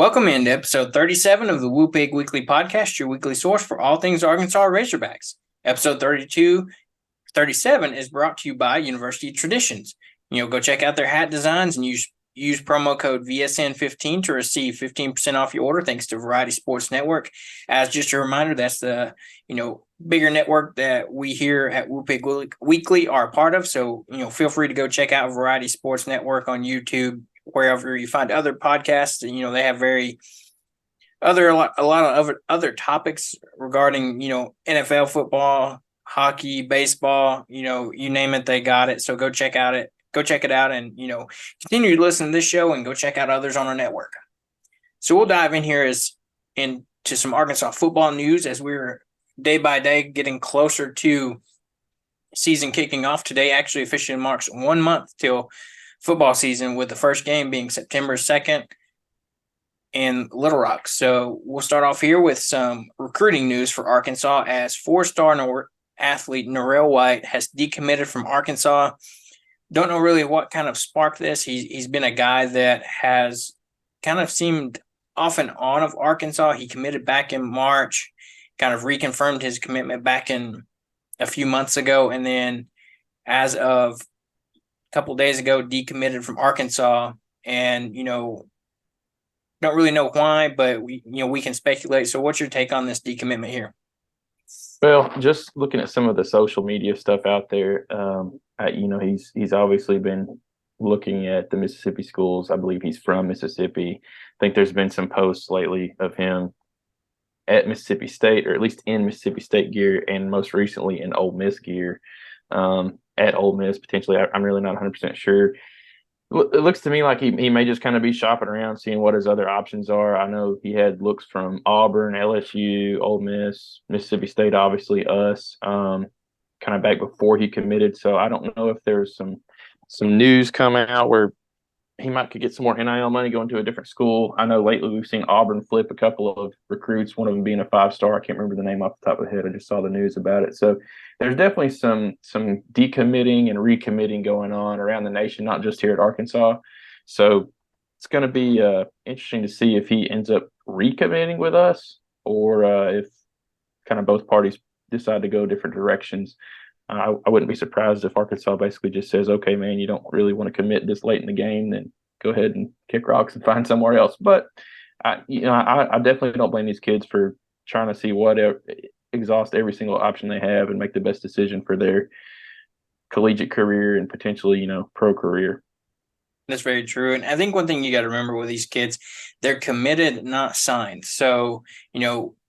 Welcome into episode 37 of the Woo Pig Weekly Podcast, your weekly source for all things Arkansas Razorbacks. Episode 37 is brought to you by University Traditions. Go check out their hat designs and use promo code VSN15 to receive 15% off your order thanks to Variety Sports Network. As just a reminder, that's the, bigger network that we here at Woo Pig Weekly are a part of. So, feel free to go check out Variety Sports Network on YouTube, wherever you find other podcasts. They have a lot of other topics regarding, NFL football, hockey, baseball, you name it, they got it. So go check it out and, continue to listen to this show and go check out others on our network. So we'll dive in here into some Arkansas football news as we're day by day getting closer to season kicking off. Today actually officially marks 1 month till football season, with the first game being September 2nd in Little Rock. So we'll start off here with some recruiting news for Arkansas, as four-star athlete Norrell White has decommitted from Arkansas. Don't know really what kind of sparked this. He's been a guy that has kind of seemed off and on of Arkansas. He committed back in March, kind of reconfirmed his commitment back in a few months ago, and then as of couple days ago decommitted from Arkansas, and don't really know why, but we can speculate. So what's your take on this decommitment here? Well, just looking at some of the social media stuff out there, he's obviously been looking at the Mississippi schools. I believe he's from Mississippi. I think there's been some posts lately of him at Mississippi State, or at least in Mississippi State gear, and most recently in Ole Miss gear. At Ole Miss, potentially. I'm really not 100% sure. It looks to me like he may just kind of be shopping around, seeing what his other options are. I know he had looks from Auburn, LSU, Ole Miss, Mississippi State, obviously us, kind of back before he committed. So I don't know if there's some news coming out where he could get some more NIL money going to a different school. I know lately we've seen Auburn flip a couple of recruits, one of them being a 5-star. I can't remember the name off the top of the head. I just saw the news about it. So there's definitely some decommitting and recommitting going on around the nation, not just here at Arkansas. So it's going to be interesting to see if he ends up recommitting with us, or if kind of both parties decide to go different directions. I wouldn't be surprised if Arkansas basically just says, okay, man, you don't really want to commit this late in the game, then go ahead and kick rocks and find somewhere else. But I definitely don't blame these kids for trying to see exhaust every single option they have and make the best decision for their collegiate career and potentially, pro career. That's very true. And I think one thing you got to remember with these kids, they're committed, not signed. So,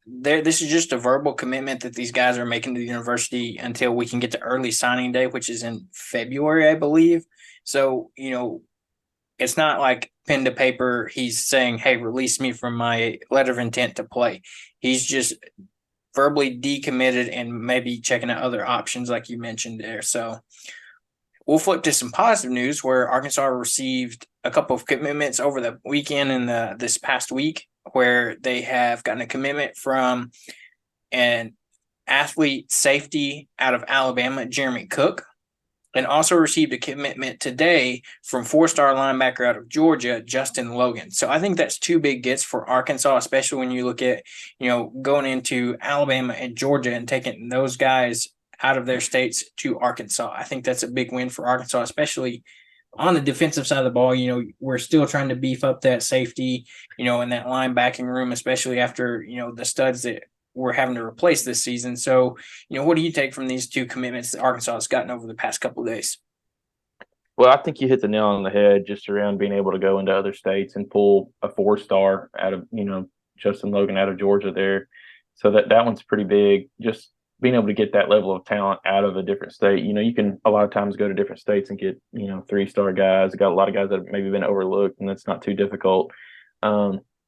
this is just a verbal commitment that these guys are making to the university until we can get to early signing day, which is in February, I believe. So, it's not like pen to paper. He's saying, hey, release me from my letter of intent to play. He's just verbally decommitted and maybe checking out other options like you mentioned there. So we'll flip to some positive news, where Arkansas received a couple of commitments over the weekend and this past week, where they have gotten a commitment from an athlete safety out of Alabama, Jeremy Cook, and also received a commitment today from 4-star linebacker out of Georgia, Justin Logan. So I think that's two big gets for Arkansas, especially when you look at, going into Alabama and Georgia and taking those guys out of their states to Arkansas. I think that's a big win for Arkansas, especially on the defensive side of the ball. We're still trying to beef up that safety, in that linebacking room, especially after, the studs that we're having to replace this season. So, what do you take from these two commitments that Arkansas has gotten over the past couple of days? Well, I think you hit the nail on the head just around being able to go into other states and pull a 4-star out of, Justin Logan out of Georgia there. So that one's pretty big. Just being able to get that level of talent out of a different state. You can a lot of times go to different states and get, 3-star guys. Got a lot of guys that have maybe been overlooked, and that's not too difficult.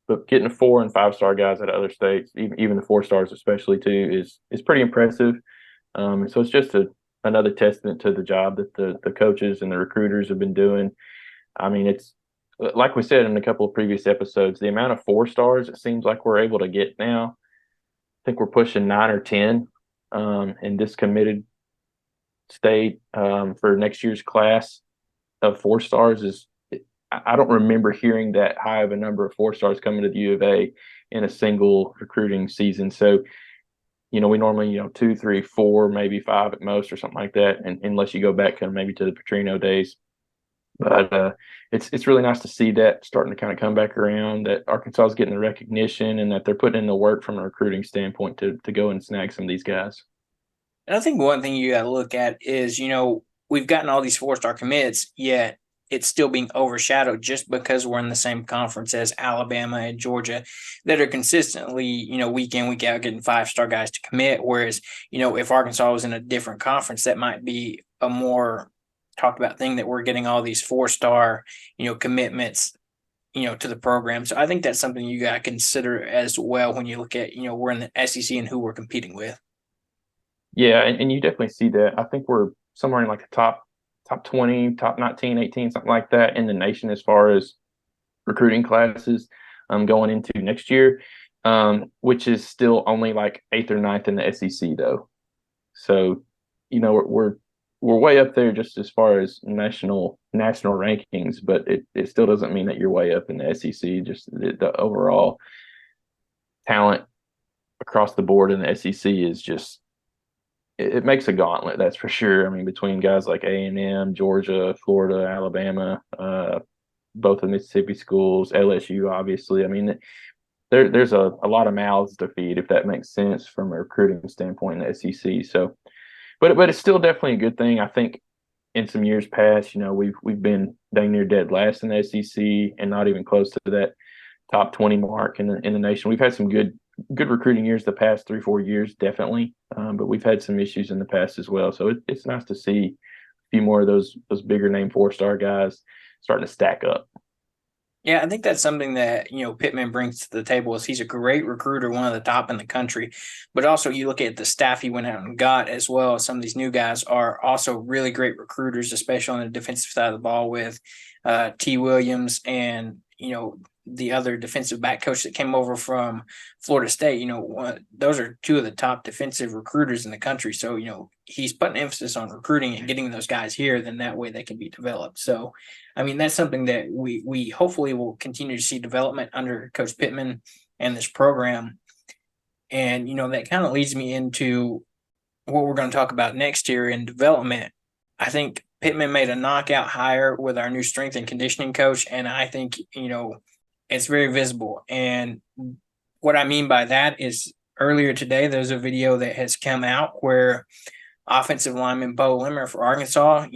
But getting 4 and 5-star guys out of other states, even the 4-stars especially too, is pretty impressive. So it's just another testament to the job that the coaches and the recruiters have been doing. I mean, it's like we said in a couple of previous episodes, the amount of 4-stars it seems like we're able to get now. I think we're pushing 9 or 10 in this committed state for next year's class of 4-stars. I don't remember hearing that high of a number of 4-stars coming to the U of A in a single recruiting season. So, we normally, 2, 3, 4, maybe 5 at most or something like that. And unless you go back kind of maybe to the Petrino days. But it's really nice to see that starting to kind of come back around, that Arkansas is getting the recognition and that they're putting in the work from a recruiting standpoint to go and snag some of these guys. And I think one thing you got to look at is, we've gotten all these 4-star commits, yet it's still being overshadowed just because we're in the same conference as Alabama and Georgia that are consistently, week in, week out getting 5-star guys to commit. Whereas, if Arkansas was in a different conference, that might be a more talked about thing, that we're getting all these 4-star, commitments, to the program. So I think that's something you got to consider as well when you look at, we're in the SEC and who we're competing with. Yeah, and you definitely see that. I think we're somewhere in like the top 20, top 19, 18, something like that in the nation as far as recruiting classes going into next year, which is still only like 8th or 9th in the SEC though. So, we're way up there just as far as national rankings, but it still doesn't mean that you're way up in the SEC. Just the overall talent across the board in the SEC is just, it makes a gauntlet, that's for sure. I mean, between guys like A&M, Georgia, Florida, Alabama, both the Mississippi schools, LSU, obviously. I mean, there's a lot of mouths to feed, if that makes sense from a recruiting standpoint in the SEC. So, but it's still definitely a good thing. I think in some years past, we've been dang near dead last in the SEC and not even close to that top 20 mark in the nation. We've had some good recruiting years the past 3-4 years, definitely, but we've had some issues in the past as well. So it's nice to see a few more of those bigger name 4-star guys starting to stack up. Yeah, I think that's something that, Pittman brings to the table. Is he's a great recruiter, one of the top in the country, but also you look at the staff he went out and got as well. Some of these new guys are also really great recruiters, especially on the defensive side of the ball with T. Williams and, the other defensive back coach that came over from Florida State. Those are two of the top defensive recruiters in the country. So, he's putting emphasis on recruiting and getting those guys here, then that way they can be developed. So, I mean, that's something that we hopefully will continue to see development under Coach Pittman and this program. And, that kind of leads me into what we're going to talk about next year in development. I think Pittman made a knockout hire with our new strength and conditioning coach. And I think, it's very visible. And what I mean by that is earlier today, there's a video that has come out where offensive lineman Bo Limmer for Arkansas,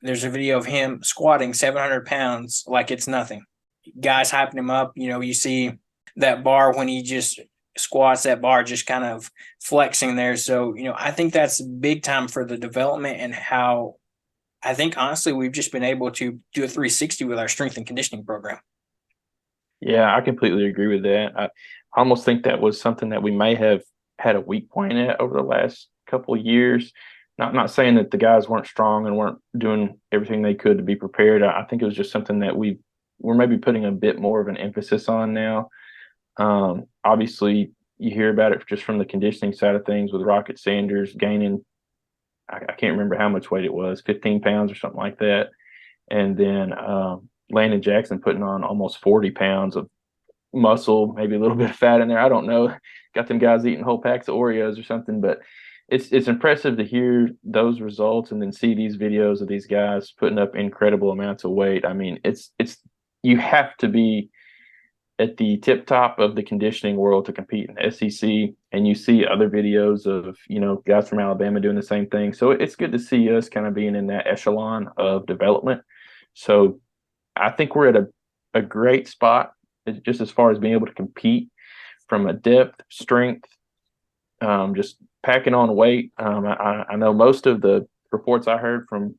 there's a video of him squatting 700 pounds like it's nothing. Guys hyping him up. You see that bar when he just squats, that bar just kind of flexing there. So, I think that's big time for the development and how I think, honestly, we've just been able to do a 360 with our strength and conditioning program. Yeah, I completely agree with that. I almost think that was something that we may have had a weak point at over the last couple of years. Not saying that the guys weren't strong and weren't doing everything they could to be prepared. I think it was just something that we're maybe putting a bit more of an emphasis on now. Obviously, you hear about it just from the conditioning side of things with Rocket Sanders gaining, I can't remember how much weight it was, 15 pounds or something like that. And then Landon Jackson putting on almost 40 pounds of muscle, maybe a little bit of fat in there. I don't know. Got them guys eating whole packs of Oreos or something, but it's impressive to hear those results and then see these videos of these guys putting up incredible amounts of weight. I mean, it's you have to be at the tip top of the conditioning world to compete in the SEC, and you see other videos of guys from Alabama doing the same thing. So it's good to see us kind of being in that echelon of development. So I think we're at a great spot just as far as being able to compete from a depth, strength, just packing on weight. I know most of the reports I heard from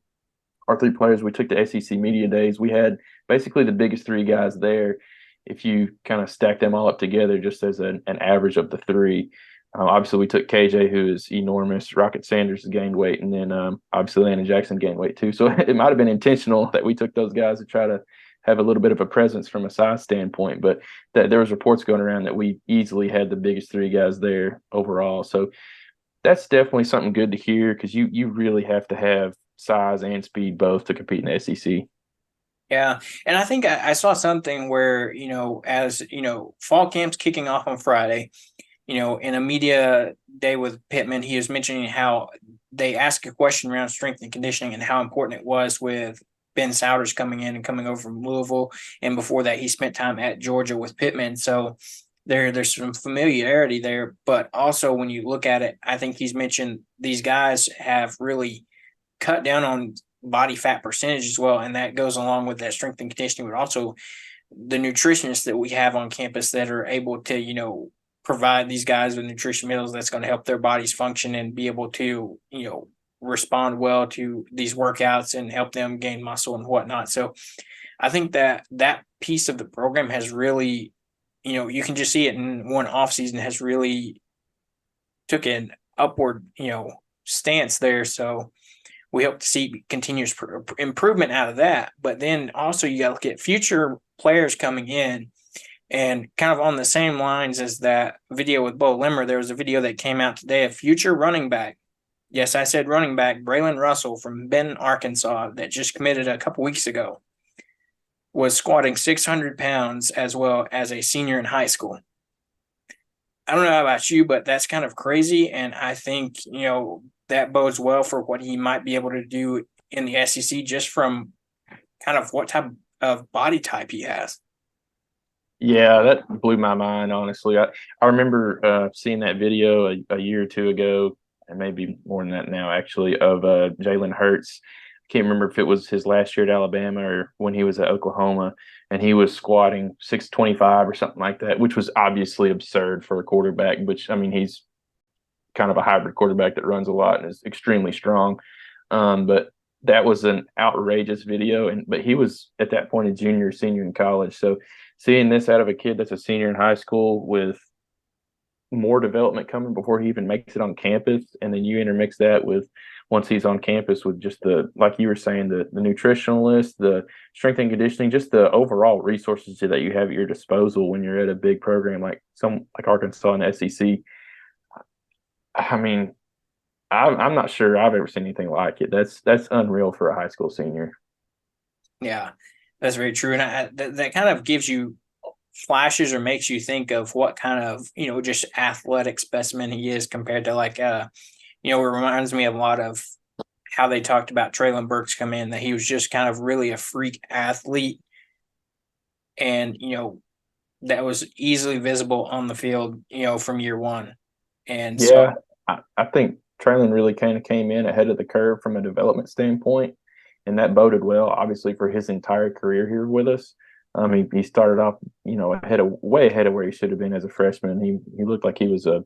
our 3 players we took to SEC Media Days, we had basically the biggest 3 guys there. If you kind of stack them all up together just as an average of the 3. Obviously, we took KJ, who is enormous. Rocket Sanders has gained weight, and then obviously Landon Jackson gained weight too. So it might have been intentional that we took those guys to try to have a little bit of a presence from a size standpoint. But there was reports going around that we easily had the biggest 3 guys there overall. So that's definitely something good to hear because you really have to have size and speed both to compete in the SEC. Yeah. And I think I saw something where, as, fall camp's kicking off on Friday, in a media day with Pittman, he was mentioning how they asked a question around strength and conditioning and how important it was with Ben Souders coming in and coming over from Louisville. And before that, he spent time at Georgia with Pittman. So there's some familiarity there. But also, when you look at it, I think he's mentioned these guys have really cut down on body fat percentage as well. And that goes along with that strength and conditioning, but also the nutritionists that we have on campus that are able to, provide these guys with nutrition meals that's going to help their bodies function and be able to, respond well to these workouts and help them gain muscle and whatnot. So I think that piece of the program has really, you can just see it in one off season has really took an upward, stance there. So we hope to see continuous improvement out of that. But then also you got to look at future players coming in. And kind of on the same lines as that video with Bo Limmer, there was a video that came out today of future running back. Yes, I said running back, Braylon Russell from Benton, Arkansas, that just committed a couple weeks ago, was squatting 600 pounds as well as a senior in high school. I don't know about you, but that's kind of crazy. And I think, that bodes well for what he might be able to do in the SEC just from kind of what type of body type he has. Yeah, that blew my mind, honestly. I remember seeing that video a year or two ago, and maybe more than that now, actually, of Jalen Hurts. I can't remember if it was his last year at Alabama or when he was at Oklahoma, and he was squatting 625 or something like that, which was obviously absurd for a quarterback, which, I mean, he's kind of a hybrid quarterback that runs a lot and is extremely strong. But that was an outrageous video, but he was at that point a junior, senior in college. So seeing this out of a kid that's a senior in high school with more development coming before he even makes it on campus, and then you intermix that with once he's on campus with just the like you were saying the nutritionalist, the strength and conditioning, just the overall resources that you have at your disposal when you're at a big program like Arkansas and the SEC. I mean, I'm not sure I've ever seen anything like it. That's unreal for a high school senior. Yeah, that's very true. And that kind of gives you flashes or makes you think of what kind of, just athletic specimen he is compared to it reminds me a lot of how they talked about Traylon Burks come in, that he was just kind of really a freak athlete. And, that was easily visible on the field, from year one. And so, Yeah, I think Traylon really kind of came in ahead of the curve from a development standpoint, and that boded well, obviously, for his entire career here with us. He started off, way ahead of where he should have been as a freshman. He looked like he was a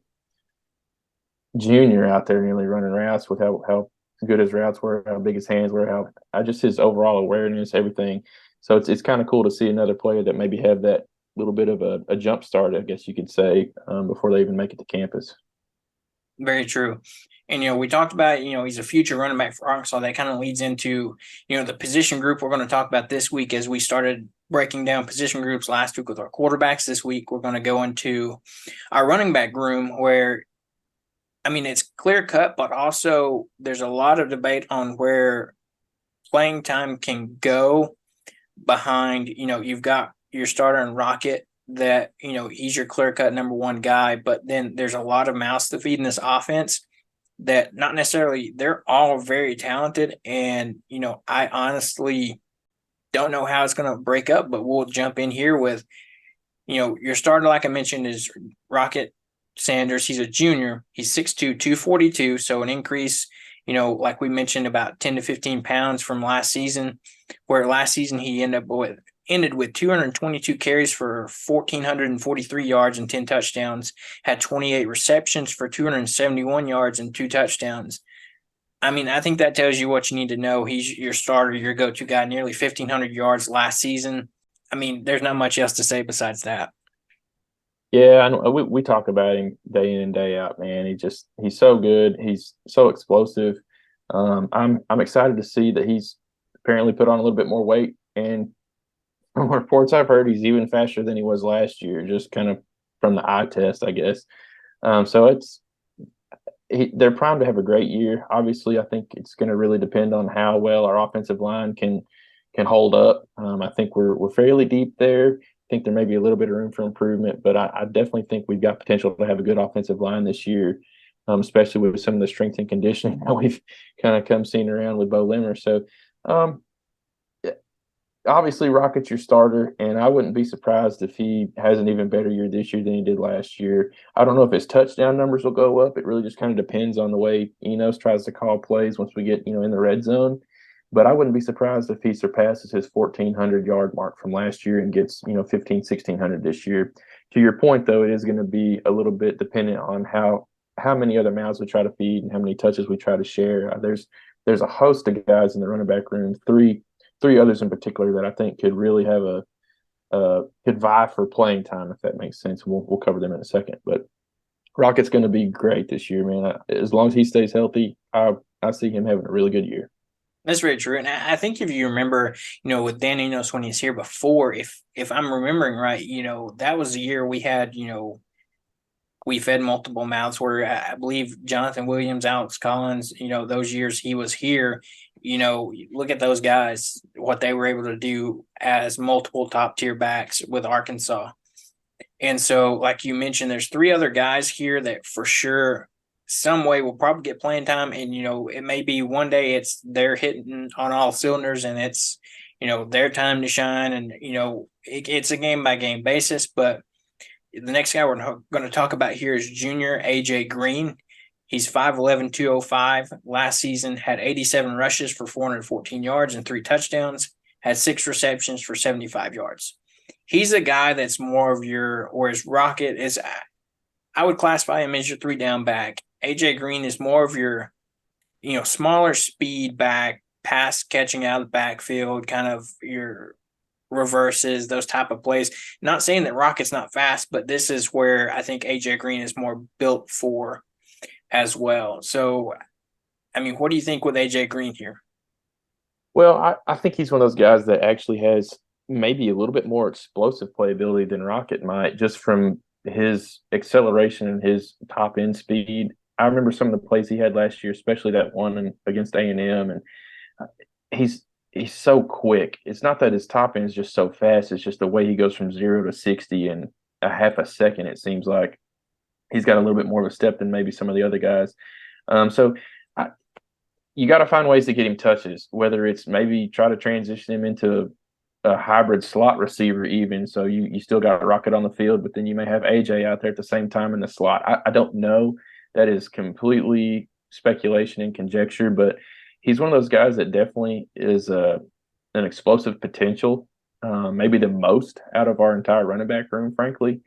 junior out there, nearly running routes with how good his routes were, how big his hands were, how I just his overall awareness, everything. So it's kind of cool to see another player that maybe have that little bit of a jump start, I guess you could say, before they even make it to campus. very true. And, we talked about, he's a future running back for Arkansas. That kind of leads into, the position group we're going to talk about this week as we started breaking down position groups last week with our quarterbacks. This week, we're going to go into our running back room where, it's clear cut, but also there's a lot of debate on where playing time can go behind, you've got your starter in Rocket that, he's your clear cut number one guy, but then there's a lot of mouths to feed in this offense that not necessarily, they're all very talented. And, I honestly don't know how it's going to break up, but we'll jump in here with, your starter, like I mentioned, is Rocket Sanders. He's a junior. He's 6'2", 242. So an increase, like we mentioned, about 10 to 15 pounds from last season, where last season he ended with 222 carries for 1,443 yards and 10 touchdowns, had 28 receptions for 271 yards and 2 touchdowns. I think that tells you what you need to know. He's your starter, your go-to guy, nearly 1,500 yards last season. There's not much else to say besides that. Yeah, I know, we talk about him day in and day out, man. He's so good. He's so explosive. I'm excited to see that he's apparently put on a little bit more weight, and from reports I've heard, he's even faster than he was last year, just kind of from the eye test, I guess. So they're primed to have a great year. Obviously, I think it's going to really depend on how well our offensive line can can hold up. I think we're fairly deep there. I think there may be a little bit of room for improvement, but I definitely think we've got potential to have a good offensive line this year, especially with some of the strength and conditioning that we've kind of come seeing around with Bo Limmer. So, um, obviously Rocket's your starter, and I wouldn't be surprised if he has an even better year this year than he did last year. I don't know if his touchdown numbers will go up. It really just kind of depends on the way Enos tries to call plays once we get, in the red zone. But I wouldn't be surprised if he surpasses his 1,400-yard mark from last year and gets, 15, 1,600 this year. To your point, though, it is going to be a little bit dependent on how many other mouths we try to feed and how many touches we try to share. There's a host of guys in the running back room, three others in particular that I think could really have could vie for playing time, if that makes sense. We'll cover them in a second. But Rocket's going to be great this year, man. As long as he stays healthy, I see him having a really good year. That's very true. And I think if you remember, with Dan Enos when he's here before, if I'm remembering right, that was the year we had, we fed multiple mouths where I believe Jonathan Williams, Alex Collins, those years he was here, look at those guys, what they were able to do as multiple top tier backs with Arkansas. And so, like you mentioned, there's three other guys here that for sure some way will probably get playing time. And, it may be one day they're hitting on all cylinders and it's, their time to shine. And, it's a game by game basis. But the next guy we're going to talk about here is junior AJ Green. He's 5'11", 205. Last season had 87 rushes for 414 yards and 3 touchdowns, had 6 receptions for 75 yards. He's a guy that's more of whereas Rocket is, I would classify him as your 3-down back. AJ Green is more of your, smaller speed back, pass catching out of the backfield, kind of your reverses, those type of plays. Not saying that Rocket's not fast, but this is where I think AJ Green is more built for as well. So, what do you think with AJ Green here? Well, I think he's one of those guys that actually has maybe a little bit more explosive playability than Rocket might, just from his acceleration and his top end speed. I remember some of the plays he had last year, especially that one against A&M, and he's so quick. It's not that his top end is just so fast. It's just the way he goes from 0 to 60 in a half a second. It seems like he's got a little bit more of a step than maybe some of the other guys. You got to find ways to get him touches, whether it's maybe try to transition him into a hybrid slot receiver even. So you still got Rocket on the field, but then you may have AJ out there at the same time in the slot. I don't know. That is completely speculation and conjecture, but he's one of those guys that definitely is an explosive potential, maybe the most out of our entire running back room, frankly.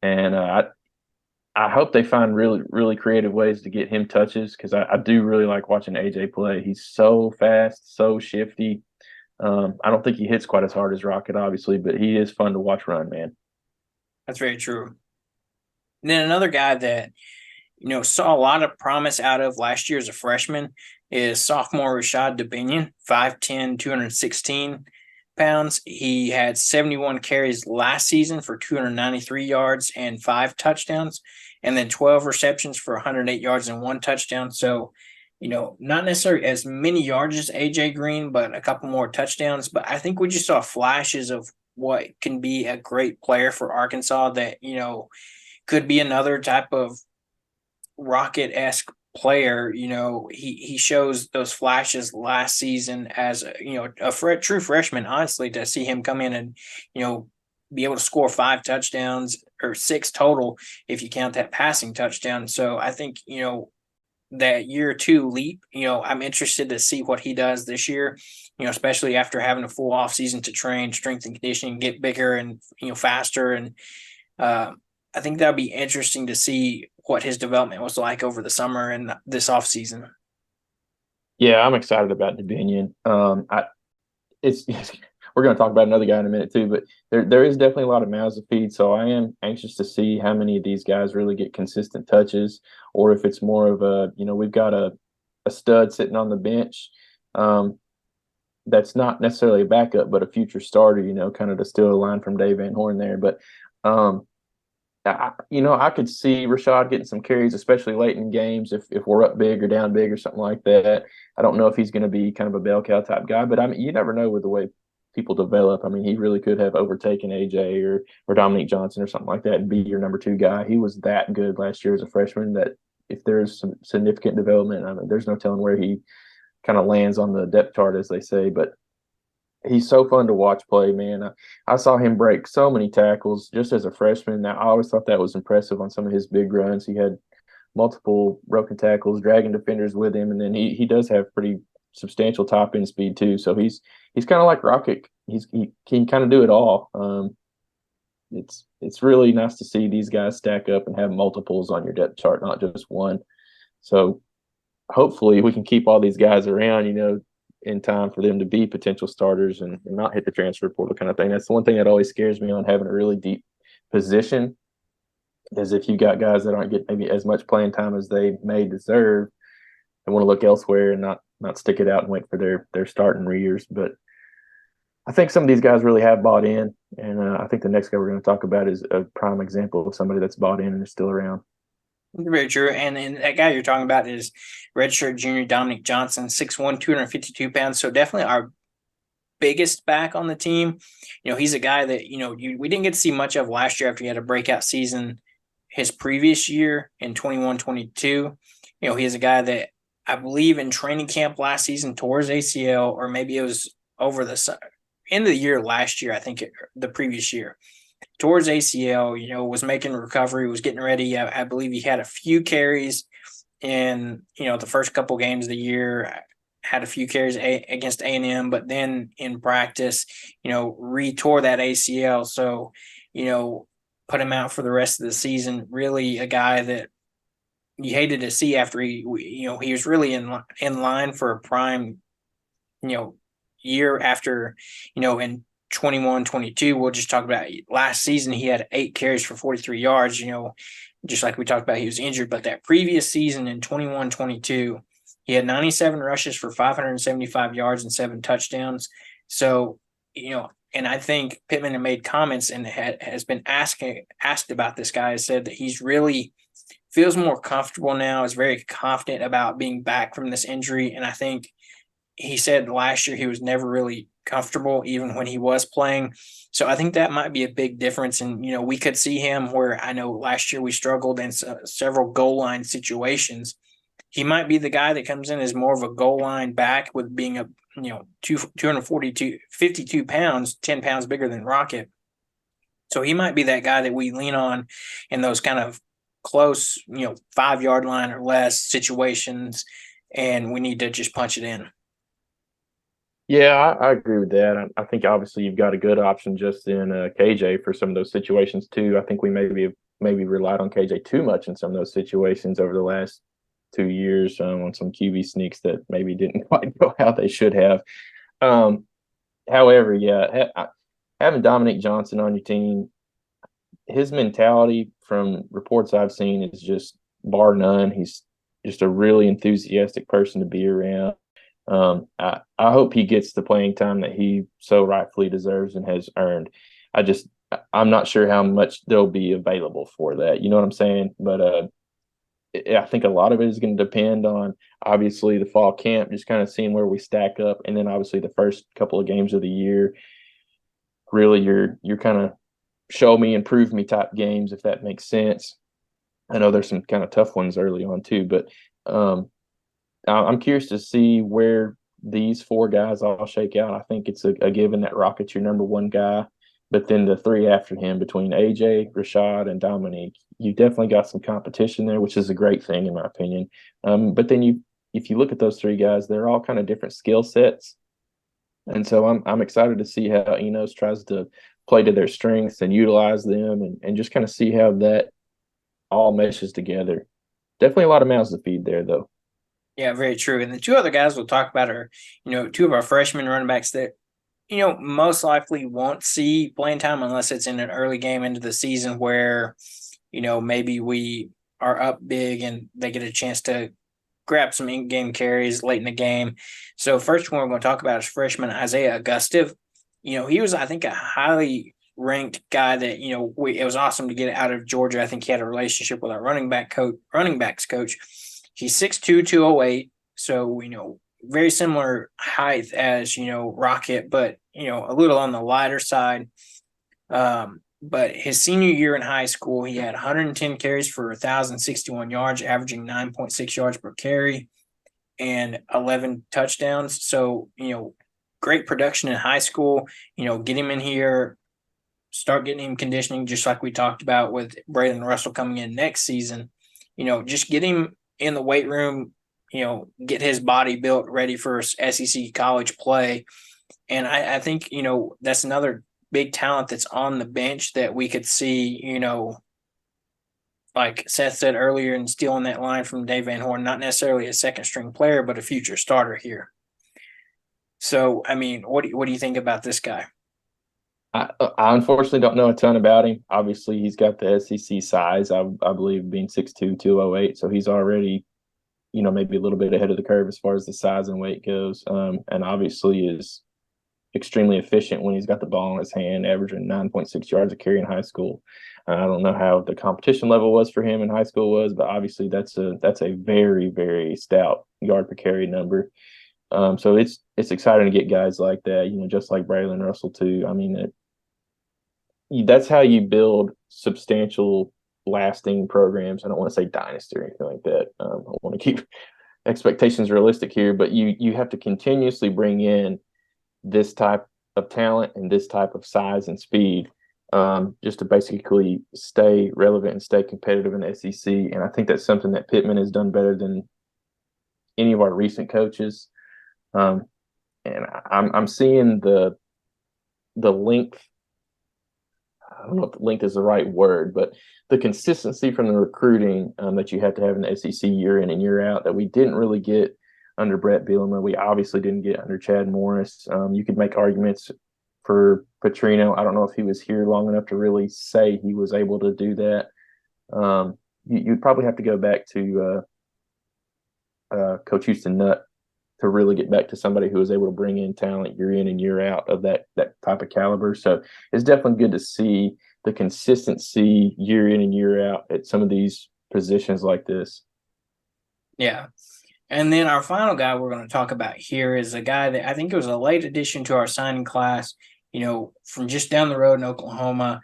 And I hope they find really, really creative ways to get him touches because I do really like watching AJ play. He's so fast, so shifty. I don't think he hits quite as hard as Rocket, obviously, but he is fun to watch run, man. That's very true. And then another guy that, saw a lot of promise out of last year as a freshman is sophomore Rashad Dubinion, 5'10", 216 pounds. He had 71 carries last season for 293 yards and 5 touchdowns, and then 12 receptions for 108 yards and 1 touchdown. So, not necessarily as many yards as AJ Green, but a couple more touchdowns. But I think we just saw flashes of what can be a great player for Arkansas that, could be another type of Rocket-esque player. He shows those flashes last season as a true freshman. Honestly, to see him come in and be able to score 5 touchdowns or 6 total if you count that passing touchdown. So I think that year 2 leap. I'm interested to see what he does this year. Especially after having a full off season to train, strength and conditioning, get bigger and faster. And I think that'll be interesting to see what his development was like over the summer and this offseason. Yeah, I'm excited about Dubinion. We're going to talk about another guy in a minute too, but there is definitely a lot of mouths to feed. So I am anxious to see how many of these guys really get consistent touches, or if it's more of we've got a stud sitting on the bench. That's not necessarily a backup, but a future starter, kind of to steal a line from Dave Van Horn there. But I could see Rashad getting some carries, especially late in games if we're up big or down big or something like that. I don't know if he's going to be kind of a bell cow type guy, but I mean, you never know with the way people develop. I mean, he really could have overtaken AJ or Dominique Johnson or something like that and be your number two guy. He was that good last year as a freshman that if there's some significant development, I mean, there's no telling where he kind of lands on the depth chart, as they say. But he's so fun to watch play, man. I saw him break so many tackles just as a freshman. Now, I always thought that was impressive on some of his big runs. He had multiple broken tackles, dragging defenders with him, and then he does have pretty substantial top end speed too. So he's kind of like Rocket. He can kind of do it all. It's really nice to see these guys stack up and have multiples on your depth chart, not just one. So hopefully we can keep all these guys around, in time for them to be potential starters and not hit the transfer portal kind of thing. That's the one thing that always scares me on having a really deep position is if you got guys that aren't getting maybe as much playing time as they may deserve and want to look elsewhere and not stick it out and wait for their starting years. But I think some of these guys really have bought in, and I think the next guy we're going to talk about is a prime example of somebody that's bought in and is still around. Very true. And that guy you're talking about is redshirt junior Dominique Johnson, 6'1", 252 pounds. So definitely our biggest back on the team. He's a guy that, we didn't get to see much of last year after he had a breakout season his previous year in 21-22. He's a guy that I believe in training camp last season tore his ACL, or maybe it was over the end of the year last year, I think the previous year. Towards ACL, was making recovery, was getting ready. I believe he had a few carries in, the first couple games of the year, had a few carries against A&M, but then in practice, re-tore that ACL. So, put him out for the rest of the season. Really a guy that you hated to see after he was really in line for a prime, year after, in 21-22. We'll just talk about last season. He had 8 carries for 43 yards, just like we talked about, he was injured. But that previous season in 21-22, he had 97 rushes for 575 yards and 7 touchdowns. So, and I think Pittman had made comments and has been asked about this guy, has said that he's really feels more comfortable now, is very confident about being back from this injury. And I think he said last year he was never really comfortable even when he was playing. So I think that might be a big difference. And, we could see him where I know last year we struggled in several goal line situations. He might be the guy that comes in as more of a goal line back with being a, 52 pounds, 10 pounds bigger than Rocket. So he might be that guy that we lean on in those kind of close, 5-yard line or less situations, and we need to just punch it in. Yeah, I agree with that. I think obviously you've got a good option just in KJ for some of those situations too. I think we maybe relied on KJ too much in some of those situations over the last 2 years on some QB sneaks that maybe didn't quite go how they should have. However, yeah, having Dominique Johnson on your team, his mentality from reports I've seen is just bar none. He's just a really enthusiastic person to be around. I hope he gets the playing time that he so rightfully deserves and has earned. I'm not sure how much they'll be available for that. You know what I'm saying? But I think a lot of it is going to depend on obviously the fall camp, just kind of seeing where we stack up, and then obviously the first couple of games of the year. Really, you're kind of show me and prove me type games, if that makes sense. I know there's some kind of tough ones early on too, but I'm curious to see where these 4 guys all shake out. I think it's a given that Rocket's your number 1 guy, but then the 3 after him between AJ, Rashad, and Dominique, you definitely got some competition there, which is a great thing in my opinion. But then if you look at those 3 guys, they're all kind of different skill sets, and so I'm excited to see how Enos tries to play to their strengths and utilize them, and just kind of see how that all meshes together. Definitely a lot of mouths to feed there, though. Yeah, very true. And the 2 other guys we'll talk about are, 2 of our freshman running backs that, most likely won't see playing time unless it's in an early game into the season where, maybe we are up big and they get a chance to grab some in-game carries late in the game. So first one we're going to talk about is freshman Isaiah Augustive. He was, I think, a highly ranked guy that, it was awesome to get out of Georgia. I think he had a relationship with our running backs coach. He's 6'2", 208. So, very similar height as, Rocket, but, a little on the lighter side. But his senior year in high school, he had 110 carries for 1,061 yards, averaging 9.6 yards per carry and 11 touchdowns. So, great production in high school. Get him in here, start getting him conditioning, just like we talked about with Braylon Russell coming in next season. Just get him in the weight room, get his body built ready for SEC college play. And I think, that's another big talent that's on the bench that we could see, like Seth said earlier, and stealing that line from Dave Van Horn, not necessarily a second string player, but a future starter here. So, what do you think about this guy? I unfortunately don't know a ton about him. Obviously, he's got the SEC size, I believe, being 6'2", 208. So he's already, maybe a little bit ahead of the curve as far as the size and weight goes. And obviously is extremely efficient when he's got the ball in his hand, averaging 9.6 yards a carry in high school. I don't know how the competition level was for him in high school but obviously that's a very, very stout yard per carry number. So it's exciting to get guys like that, just like Braylon Russell too. That's how you build substantial, lasting programs. I don't want to say dynasty or anything like that. I want to keep expectations realistic here, but you have to continuously bring in this type of talent and this type of size and speed, just to basically stay relevant and stay competitive in the SEC. And I think that's something that Pittman has done better than any of our recent coaches. And I'm seeing the length. I don't know if length is the right word, but the consistency from the recruiting that you have to have in the SEC year in and year out that we didn't really get under Brett Bielema. We obviously didn't get under Chad Morris. You could make arguments for Petrino. I don't know if he was here long enough to really say he was able to do that. You'd probably have to go back to Coach Houston Nutt to really get back to somebody who was able to bring in talent year in and year out of that type of caliber. So it's definitely good to see the consistency year in and year out at some of these positions like this. Yeah. And then our final guy we're going to talk about here is a guy that I think it was a late addition to our signing class, from just down the road in Oklahoma,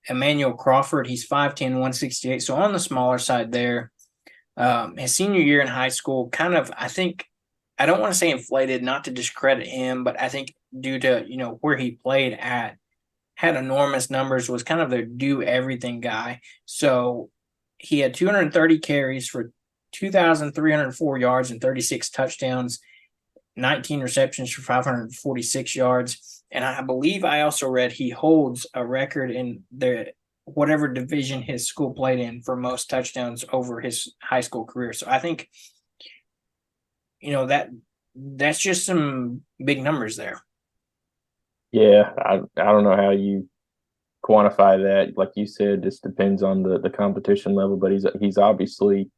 Emmanuel Crawford. He's 5'10", 168, so on the smaller side there. His senior year in high school I don't want to say inflated, not to discredit him, but I think due to, where he played at, had enormous numbers, was kind of the do-everything guy. So he had 230 carries for 2,304 yards and 36 touchdowns, 19 receptions for 546 yards. And I believe I also read he holds a record in whatever division his school played in for most touchdowns over his high school career. So I think, that's just some big numbers there. Yeah, I don't know how you quantify that. Like you said, this depends on the competition level, but he's obviously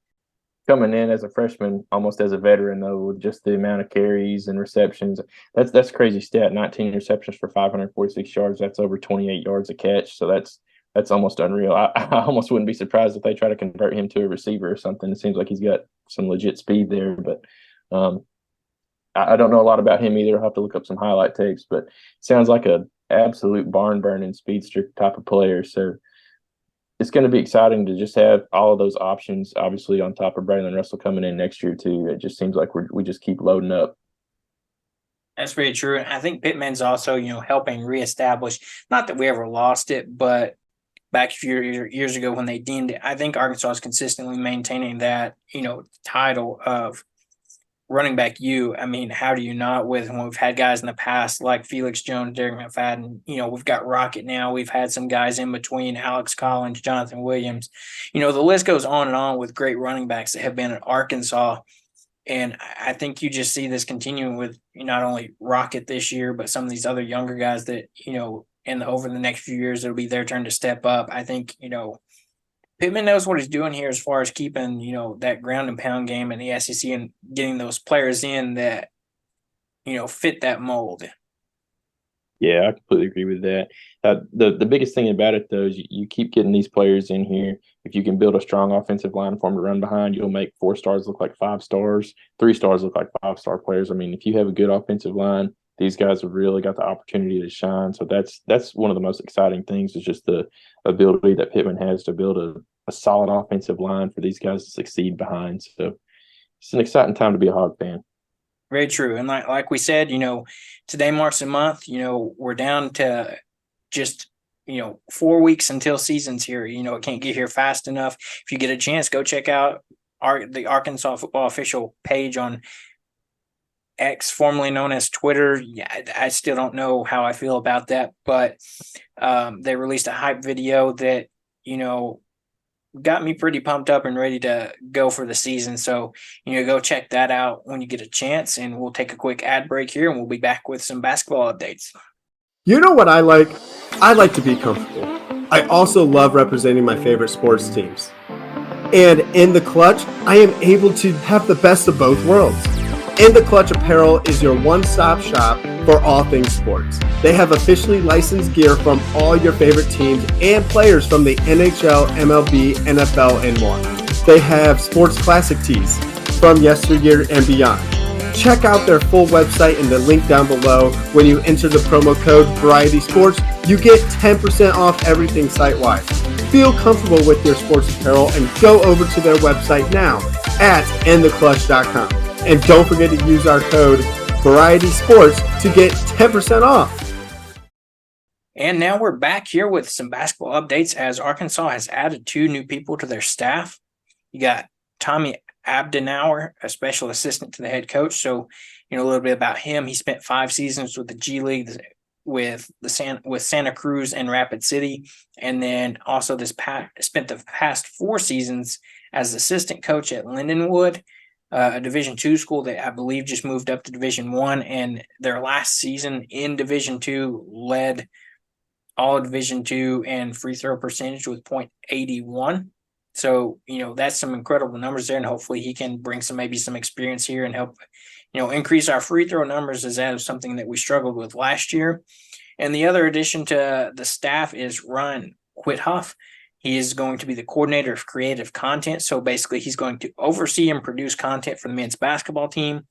coming in as a freshman, almost as a veteran, though, with just the amount of carries and receptions. That's crazy stat. 19 receptions for 546 yards. That's over 28 yards a catch. So that's almost unreal. I almost wouldn't be surprised if they try to convert him to a receiver or something. It seems like he's got some legit speed there, but I don't know a lot about him either. I'll have to look up some highlight tapes, but sounds like a absolute barn burning speedster type of player. So it's going to be exciting to just have all of those options, obviously, on top of Braylon Russell coming in next year too. It just seems like we just keep loading up. That's very true. And I think Pittman's also, helping reestablish, not that we ever lost it, but back a few years ago when they deemed it, I think Arkansas is consistently maintaining that, title of running back how do you not when we've had guys in the past like Felix Jones, Derek McFadden, we've got Rocket now. We've had some guys in between, Alex Collins, Jonathan Williams. The list goes on and on with great running backs that have been at Arkansas. And I think you just see this continuing with not only Rocket this year, but some of these other younger guys that, over the next few years, it'll be their turn to step up. I think, Pittman knows what he's doing here as far as keeping, that ground and pound game in the SEC and getting those players in that, fit that mold. Yeah, I completely agree with that. The biggest thing about it, though, is you keep getting these players in here. If you can build a strong offensive line for them to run behind, you'll make 4 stars look like 5 stars, 3 stars look like 5-star players. I mean, if you have a good offensive line, these guys have really got the opportunity to shine. So that's one of the most exciting things is just the ability that Pittman has to build a solid offensive line for these guys to succeed behind. So it's an exciting time to be a Hog fan. Very true. And like we said, today marks a month. We're down to just 4 weeks until season's here. It can't get here fast enough. If you get a chance, go check out the Arkansas football official page on X, formerly known as Twitter. Yeah, I still don't know how I feel about that, but they released a hype video that got me pretty pumped up and ready to go for the season. So, go check that out when you get a chance. And we'll take a quick ad break here, and we'll be back with some basketball updates. You know what I like? I like to be comfortable. I also love representing my favorite sports teams. And in the Clutch, I am able to have the best of both worlds. In the Clutch Apparel is your one-stop shop for all things sports. They have officially licensed gear from all your favorite teams and players from the NHL, MLB, NFL, and more. They have sports classic tees from yesteryear and beyond. Check out their full website in the link down below. When you enter the promo code Variety Sports, you get 10% off everything site-wide. Feel comfortable with your sports apparel and go over to their website now at intheclutch.com. And don't forget to use our code Variety Sports to get 10% off. And now we're back here with some basketball updates as Arkansas has added 2 new people to their staff. You got Tommy Abdenauer, a special assistant to the head coach. So, a little bit about him. He spent 5 seasons with the G League with Santa Cruz and Rapid City, and then also spent the past 4 seasons as assistant coach at Lindenwood, a Division II school that I believe just moved up to Division I, and their last season in Division II led all Division II and free throw percentage with .81. So, that's some incredible numbers there, and hopefully he can bring some experience here and help, increase our free throw numbers, as that was something that we struggled with last year. And the other addition to the staff is Ryan Whithoff. He is going to be the coordinator of creative content. So basically he's going to oversee and produce content for the men's basketball team,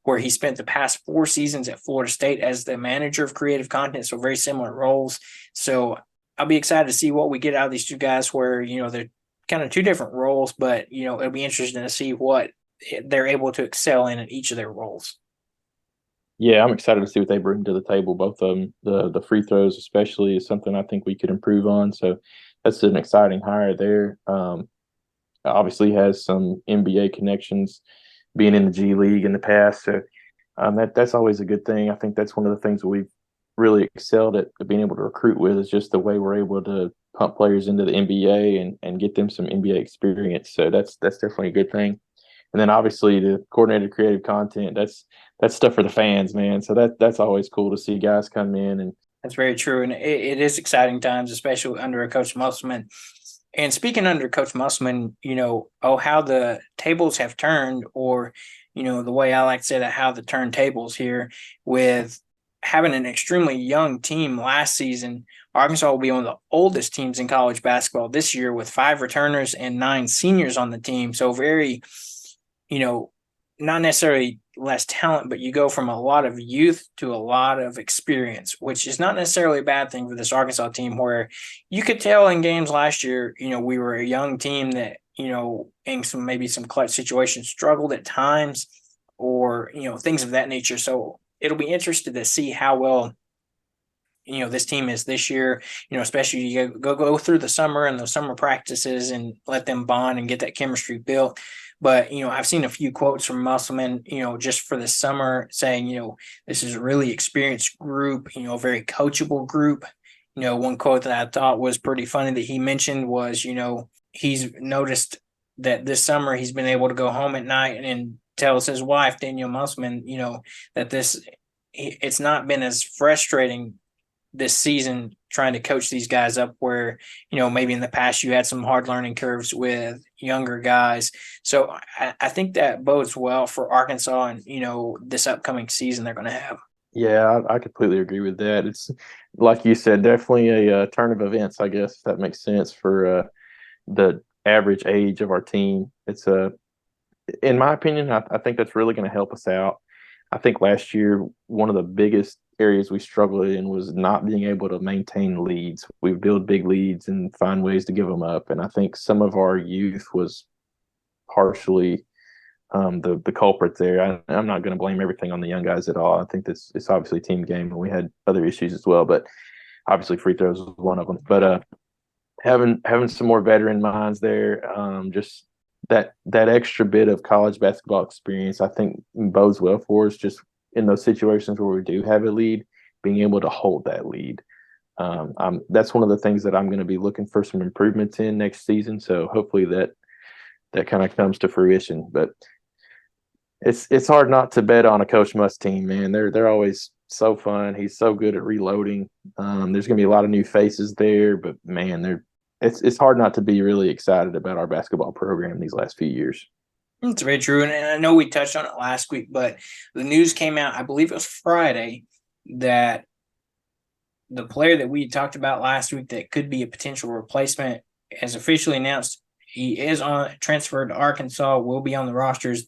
where he spent the past 4 seasons at Florida State as the manager of creative content. So very similar roles. So I'll be excited to see what we get out of these 2 guys where, they're kind of 2 different roles, but, it'll be interesting to see what they're able to excel in each of their roles. Yeah, I'm excited to see what they bring to the table. Both of them, the free throws especially, is something I think we could improve on. So that's an exciting hire there. Obviously has some NBA connections, being in the G League in the past. So that's always a good thing. I think that's one of the things that we've really excelled at being able to recruit with, is just the way we're able to pump players into the NBA and get them some NBA experience. So that's definitely a good thing. And then obviously the coordinated creative content, that's stuff for the fans, man. So that's always cool to see guys come in. And that's very true. And it is exciting times, especially under a Coach Musselman. And speaking under Coach Musselman, how the tables have turned, or, the way I like to say that, how the turntables here, with having an extremely young team last season. Arkansas will be one of the oldest teams in college basketball this year, with 5 returners and 9 seniors on the team. So very, not necessarily less talent, but you go from a lot of youth to a lot of experience, which is not necessarily a bad thing for this Arkansas team, where you could tell in games last year, we were a young team that, in some clutch situations struggled at times, or, things of that nature. So it'll be interesting to see how well, this team is this year, especially you go through the summer and those summer practices and let them bond and get that chemistry built. But, I've seen a few quotes from Musselman, just for the summer, saying, this is a really experienced group, a very coachable group. One quote that I thought was pretty funny that he mentioned was, he's noticed that this summer he's been able to go home at night and tells his wife, Danielle Musselman, that it's not been as frustrating this season trying to coach these guys up, where, maybe in the past you had some hard learning curves with younger guys. So I think that bodes well for Arkansas and, this upcoming season they're going to have. Yeah, I completely agree with that. It's like you said, definitely a turn of events, I guess, if that makes sense for the average age of our team. It's in my opinion, I think that's really going to help us out. I think last year, one of the biggest areas we struggled in was not being able to maintain leads. We build big leads and find ways to give them up. And I think some of our youth was partially the culprit there. I'm not going to blame everything on the young guys at all. I think this it's obviously a team game, and we had other issues as well. But obviously, free throws was one of them. But having some more veteran minds there, just that extra bit of college basketball experience, I think bodes well for us. Just in those situations where we do have a lead, being able to hold that lead. That's one of the things that I'm going to be looking for some improvements in next season. So hopefully that kind of comes to fruition. But it's hard not to bet on a Coach Must team, man. They're always so fun. He's so good at reloading. There's going to be a lot of new faces there, but man, it's hard not to be really excited about our basketball program these last few years. It's very true, and I know we touched on it last week, but the news came out, I believe it was Friday, that the player that we talked about last week that could be a potential replacement has officially announced he is on transferred to Arkansas, will be on the rosters.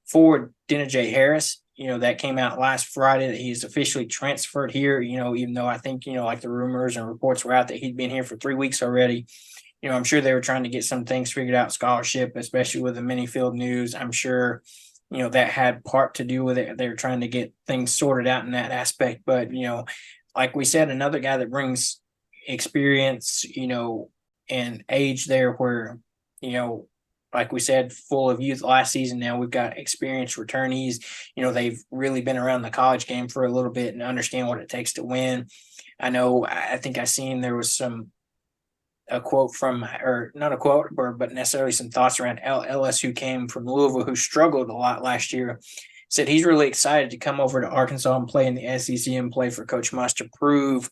Forward Denijay Harris, that came out last Friday that he's officially transferred here, even though I think, like the rumors and reports were out that he'd been here for 3 weeks already. I'm sure they were trying to get some things figured out, scholarship, especially with the mini field news. I'm sure, that had part to do with it. They were trying to get things sorted out in that aspect. But, like we said, another guy that brings experience, and age there where, like we said, full of youth last season. Now we've got experienced returnees. They've really been around the college game for a little bit and understand what it takes to win. I think I seen there was a quote from, or not a quote, but necessarily some thoughts around Ellis, who came from Louisville, who struggled a lot last year, said he's really excited to come over to Arkansas and play in the SEC and play for Coach Must to prove,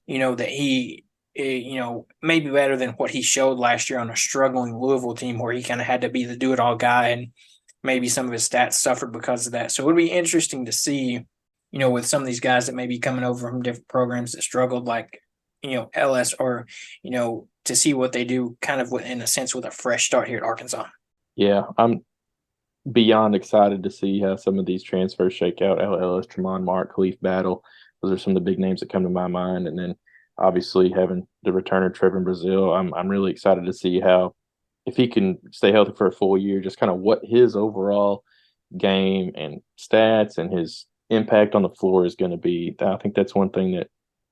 that he, may be better than what he showed last year on a struggling Louisville team where he kind of had to be the do-it-all guy, and maybe some of his stats suffered because of that. So it would be interesting to see, with some of these guys that may be coming over from different programs that struggled, like, LS, or, to see what they do kind of in a sense with a fresh start here at Arkansas. Yeah, I'm beyond excited to see how some of these transfers shake out. Ellis, Tremont Mark, Khalif Battle. Those are some of the big names that come to my mind. And then obviously having the returner Trevor Brazil, I'm really excited to see how, if he can stay healthy for a full year, just kind of what his overall game and stats and his impact on the floor is going to be. I think that's one thing that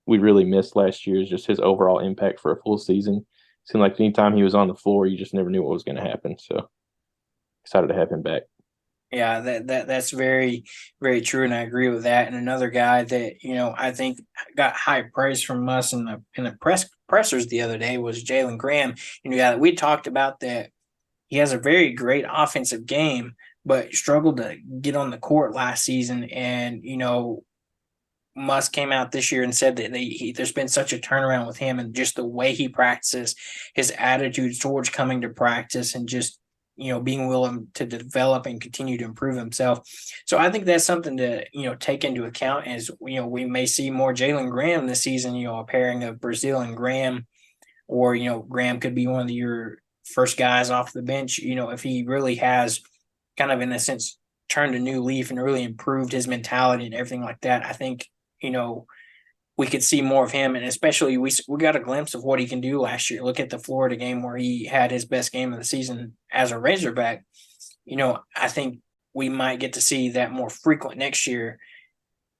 we really missed last year, is just his overall impact for a full season. It seemed like anytime he was on the floor, you just never knew what was going to happen. So excited to have him back. Yeah, that's very, very true, and I agree with that. And another guy that I think got high praise from us in the pressers the other day was Jalen Graham. Yeah, we talked about that. He has a very great offensive game, but struggled to get on the court last season. And Musk came out this year and said that there's been such a turnaround with him, and just the way he practices, his attitude towards coming to practice, and just being willing to develop and continue to improve himself. So I think that's something to take into account, as we may see more Jalen Graham this season. A pairing of Brazil and Graham, or Graham could be one of your first guys off the bench. If he really has kind of, in a sense, turned a new leaf and really improved his mentality and everything like that, I think we could see more of him. And especially we got a glimpse of what he can do last year. Look at the Florida game where he had his best game of the season as a Razorback. I think we might get to see that more frequent next year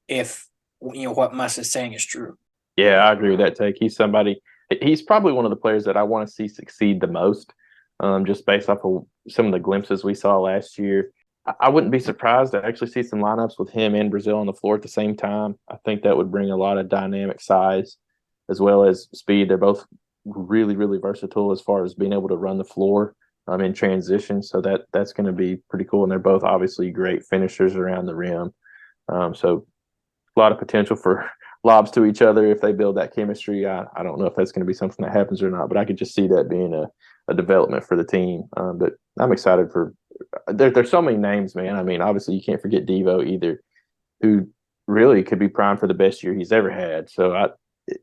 if what Muss is saying is true. Yeah, I agree with that take. He's probably one of the players that I want to see succeed the most, just based off of some of the glimpses we saw last year. I wouldn't be surprised to actually see some lineups with him and Brazil on the floor at the same time. I think that would bring a lot of dynamic size as well as speed. They're both really, really versatile as far as being able to run the floor in transition. So that's going to be pretty cool. And they're both obviously great finishers around the rim. So a lot of potential for lobs to each other if they build that chemistry. I don't know if that's going to be something that happens or not, but I could just see that being a development for the team. But I'm excited for there's so many names, man. I mean, obviously you can't forget Devo either, who really could be primed for the best year he's ever had. So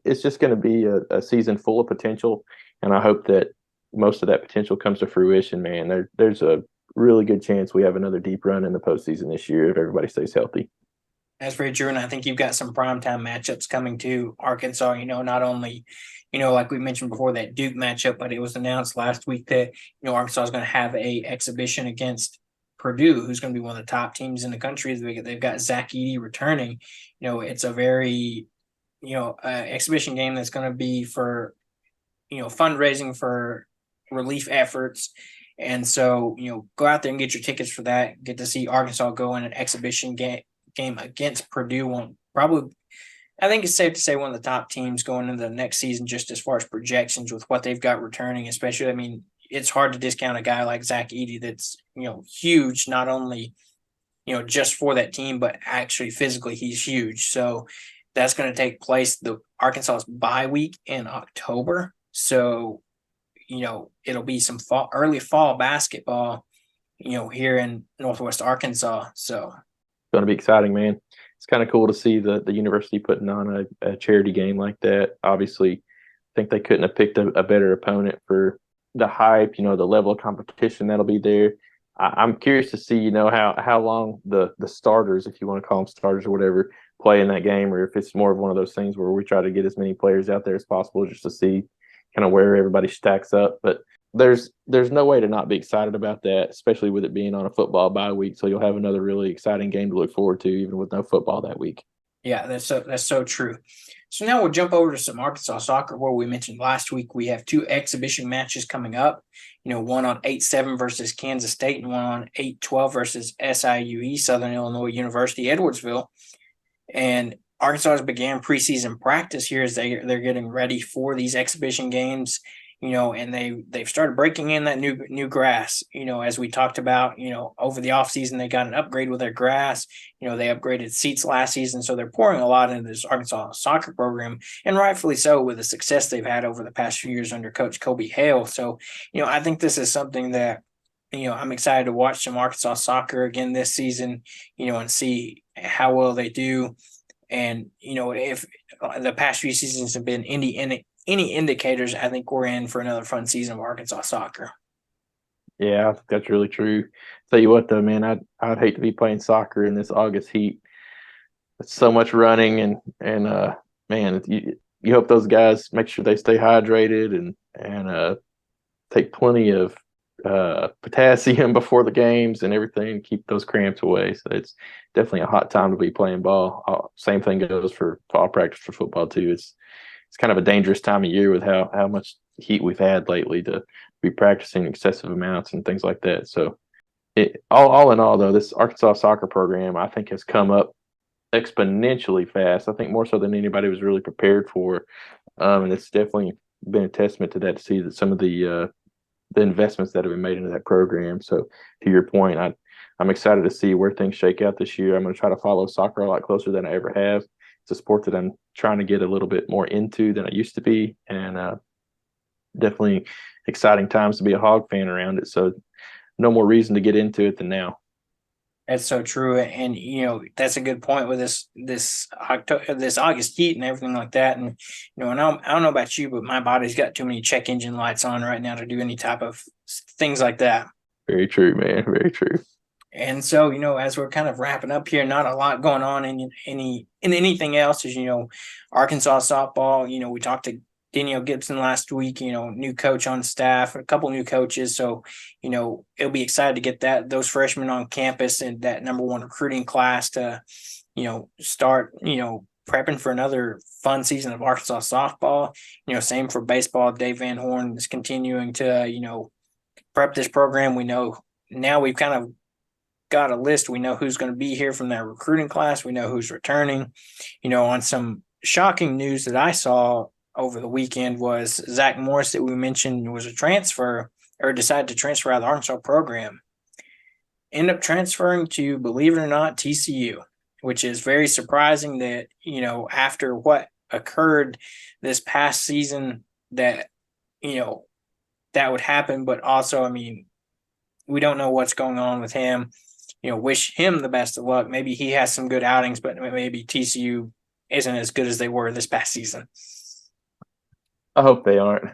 it's just going to be a season full of potential, and I hope that most of that potential comes to fruition. Man, there's a really good chance we have another deep run in the postseason this year if everybody stays healthy. That's very true. And I think you've got some primetime matchups coming to Arkansas, not only, like we mentioned before, that Duke matchup, but it was announced last week that, Arkansas is going to have a exhibition against Purdue, who's going to be one of the top teams in the country. They've got Zach Edey returning. It's a very, exhibition game that's going to be for, fundraising for relief efforts. And so, go out there and get your tickets for that. Get to see Arkansas go in an exhibition game against Purdue. I think it's safe to say one of the top teams going into the next season, just as far as projections with what they've got returning, especially, it's hard to discount a guy like Zach Edey that's, huge, not only, just for that team, but actually physically he's huge. So that's going to take place the Arkansas's bye week in October. So, it'll be some early fall basketball, here in Northwest Arkansas. So Going to be exciting, man. It's kind of cool to see the university putting on a charity game like that. Obviously, I think they couldn't have picked a better opponent for the hype, the level of competition that'll be there. I'm curious to see, how long the starters, if you want to call them starters or whatever, play in that game, or if it's more of one of those things where we try to get as many players out there as possible just to see kind of where everybody stacks up. But there's no way to not be excited about that, especially with it being on a football bye week. So you'll have another really exciting game to look forward to, even with no football that week. Yeah, that's so true. So now we'll jump over to some Arkansas soccer, where we mentioned last week we have two exhibition matches coming up. One on 8-7 versus Kansas State, and one on 8-12 versus SIUE, Southern Illinois University, Edwardsville. And Arkansas has began preseason practice here as they're getting ready for these exhibition games. And they've started breaking in that new grass, as we talked about, over the offseason, they got an upgrade with their grass. They upgraded seats last season. So they're pouring a lot into this Arkansas soccer program, and rightfully so, with the success they've had over the past few years under Coach Kobe Hale. So, I think this is something that, I'm excited to watch some Arkansas soccer again this season, and see how well they do. And, if the past few seasons have been any indicators, I think we're in for another fun season of Arkansas soccer. Yeah, I think that's really true. Tell you what, though, man, I'd hate to be playing soccer in this August heat. It's so much running, and man, you hope those guys make sure they stay hydrated and take plenty of potassium before the games and everything, keep those cramps away. So it's definitely a hot time to be playing ball. Same thing goes for fall practice for football too. It's kind of a dangerous time of year with how much heat we've had lately to be practicing excessive amounts and things like that. So all in all, though, this Arkansas soccer program, I think, has come up exponentially fast. I think more so than anybody was really prepared for. And it's definitely been a testament to that, to see that some of the investments that have been made into that program. So to your point, I'm excited to see where things shake out this year. I'm going to try to follow soccer a lot closer than I ever have. It's a sport that I'm trying to get a little bit more into than I used to be, and definitely exciting times to be a Hog fan around it. So no more reason to get into it than now. That's so true, and that's a good point with this August heat and everything like that. And and I don't know about you, but my body's got too many check engine lights on right now to do any type of things like that. Very true, man. Very true. And so, as we're kind of wrapping up here, not a lot going on in anything else. Is Arkansas softball. We talked to Danielle Gibson last week. New coach on staff, a couple new coaches. So, it'll be excited to get those freshmen on campus and that number one recruiting class to, start prepping for another fun season of Arkansas softball. Same for baseball. Dave Van Horn is continuing to prep this program. We know now we've kind of got a list. We know who's going to be here from that recruiting class. We know who's returning. On some shocking news that I saw over the weekend was Zach Morris, that we mentioned was a transfer, or decided to transfer out of the Arkansas program. End up transferring to, believe it or not, TCU, which is very surprising that, after what occurred this past season, that, that would happen. But also, we don't know what's going on with him. wish him the best of luck. Maybe he has some good outings, but maybe TCU isn't as good as they were this past season. I hope they aren't.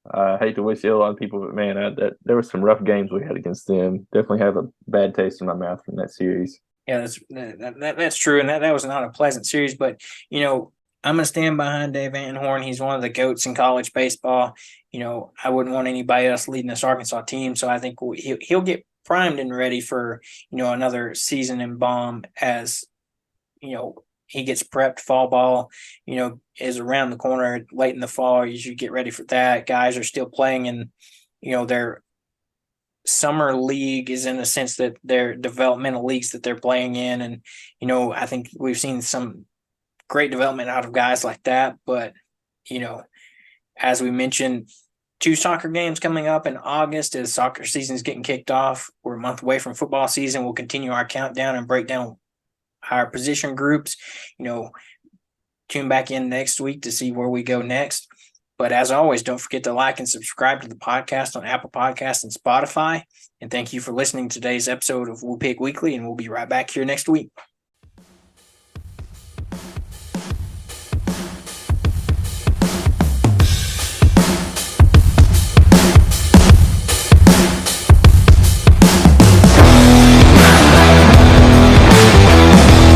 I hate to wish ill on people, but man, there were some rough games we had against them. Definitely have a bad taste in my mouth from that series. Yeah, that's true, and that was not a pleasant series. But I'm gonna stand behind Dave Van Horn. He's one of the GOATs in college baseball. I wouldn't want anybody else leading this Arkansas team, so I think he'll get primed and ready for another season in bomb as he gets prepped. Fall ball is around the corner late in the fall. You should get ready for that. Guys are still playing in their summer league is in the sense that they're developmental leagues that they're playing in, and I think we've seen some great development out of guys like that. But as we mentioned, 2 soccer games coming up in August as soccer season is getting kicked off. We're a month away from football season. We'll continue our countdown and break down our position groups. Tune back in next week to see where we go next. But as always, don't forget to like and subscribe to the podcast on Apple Podcasts and Spotify. And thank you for listening to today's episode of Woo Pig Weekly, and we'll be right back here next week.